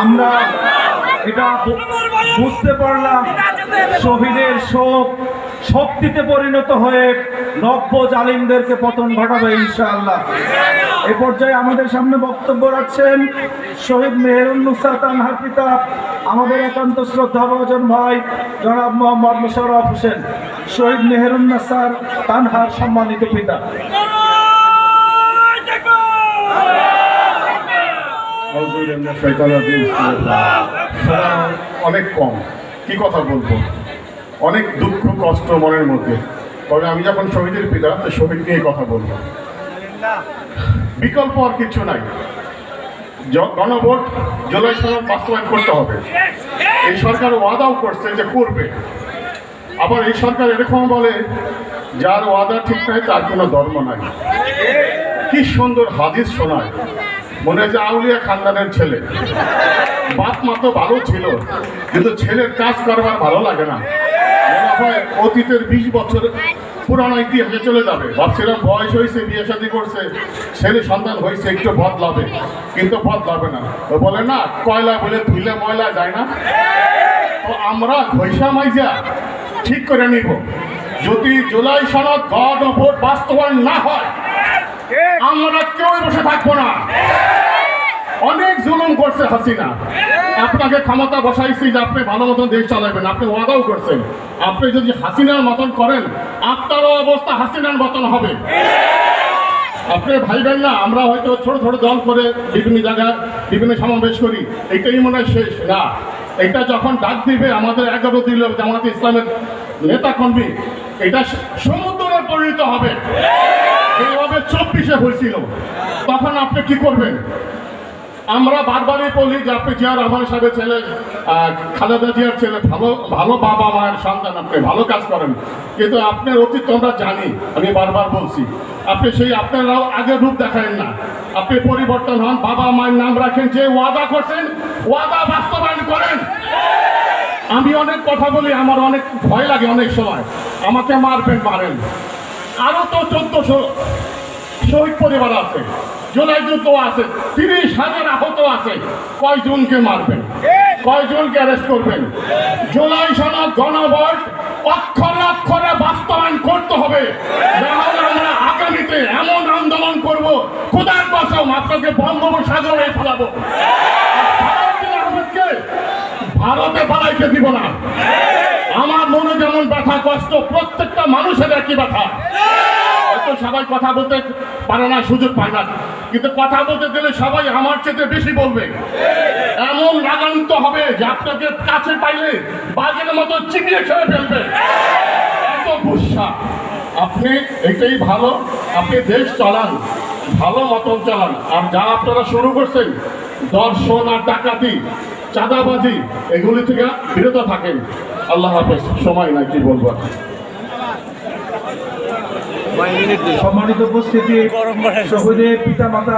আমরা এটা বুঝতে পারলাম শহীদের শোক শক্তিতে পরিণত হয়ে নব্য জালিমদেরকে পতন ঘটাবে ইনশাআল্লাহ। এ পর্যায়ে আমাদের সামনে বক্তব্য রাখছেন শহীদ মেহেরুন্নেসা তানহার পিতা আমাদের একান্ত শ্রদ্ধাভাজন ভাই জনাব মোহাম্মদ মোশাররফ হোসেন, শহীদ মেহেরুন্নেসা তানহার সম্মানিত পিতা। অনেক কম, কি কথা বলবো, অনেক দুঃখ কষ্ট মনের মধ্যে। তবে আমি যখন শহীদের পিতা, তো শহীদ নিয়ে কথা বলবো। বিকল্প আর কিছু নাই, গণভোট জুলাই সনদ বাস্তবায়ন করতে হবে। এই সরকার ওয়াদাও করছে যে করবে, আবার এই সরকার এরকম বলে যার ওয়াদা ঠিক নাই তার কোনো ধর্ম নাই। কি সুন্দর হাদিস শোনায়, মনে হয় যে আউলিয়া খানদানের ছেলে। বাপ মা তো ভালো ছিল, কিন্তু ছেলের কাজ করবার ভালো লাগে না। মনে হয় অতীতের 20 বছর পুরানো ইতিহাসে চলে যাবে। ভাবছিলাম বয়স হয়েছে, বিয়ে শাদী করছে, ছেলে সন্তান হয়েছে, একটু বদলাবে, কিন্তু বদলাবে না। তো বলে না, কয়লা বলে ধুইলে ময়লা যায় না। তো আমরা ঘইসা মাইজা ঠিক করে নিব, যদি জুলাই সনদ গণভোট বাস্তবায়ন না হয় আমরা কেউ বসে থাকবো না। অনেক জুলুম করছে হাসিনা, আপনাকে ক্ষমতা বসাইছি যে আপনি ভালো মতন দেশ চালাবেন, আপনি ওয়াদাও করছেন। আপনি যদি হাসিনার মতন করেন আপনারও অবস্থা হাসিনার মতন হবে। আপনি ভাইবেন না আমরা হয়তো ছোট ছোট দল করে বিভিন্ন জায়গায় বিভিন্ন সমাবেশ করি, এইটাই মনে হয় শেষ না। এটা যখন ডাক দিবে আমাদের 11 দিল জামায়াতে ইসলামের নেতা কর্মী, এটা সমুদ্রে পরিণত হবে। এইভাবে 24-এ হয়েছিল, তখন আপনি কি করবেন? আমরা বারবারই বলি যে আপনি জিয়া রহমান সাহেবের ছেলে, খালেদা জিয়ার ছেলে, ভালো ভালো বাবা মায়ের সন্তান, আপনি ভালো কাজ করেন, কিন্তু আপনার অতীত আমরা জানি। আমি বারবার বলছি, আপনি সেই আপনারাও আগের রূপ দেখান না, আপনি পরিবর্তন হন, বাবা মায়ের নাম রাখেন, যে ওয়াদা করছেন ওয়াদা বাস্তবায়ন করেন। আমি অনেক কথা বলি, আমার অনেক ভয় লাগে, অনেক সময় আমাকে মারবেন মারেন। আরো তো 1400 শহীদ পরিবার আছে, জুলাই যুদ্ধ আছে, 30,000 আহত আছে। কয়জনকে মারবেন, কয়জনকে অ্যারেস্ট করবেন? জুলাই সনদ গণভোট অক্ষরে অক্ষরে বাস্তবায়ন করতে হবে, নাহলে আমরা আগামীতে এমন আন্দোলন করব, খোদার কসম আপনাকে বঙ্গোপসাগরে ফেলাবো। ভারতে পালাইতে দিব না। আমার মনে যেমন ব্যথা কষ্ট, প্রত্যেকটা মানুষের একই ব্যথা। হয়তো সবাই কথা বলতে পারে না, সুযোগ পায় না, কিন্তু কথা বলতে গেলে সবাই আমার চেয়ে বেশি বলবে। এমন রাগান্বিত হবে যে আপনাকে কাছে পাইলে বাঘের মতো চিবিয়ে খেয়ে ফেলবে, এত গুসা। আপনি এটাই ভালো, আপনি দেশ চালান, ভালো মতন চালান। আর যা আপনারা শুরু করছেন দর্শন আর ডাকাতি, চাঁদাবাজি, এগুলি থেকে বিরত থাকেন। আল্লাহ হাফেজ। সময় নাই, কি বলবো। সম্মানিত উপস্থিতি, শহীদের পিতা মাতার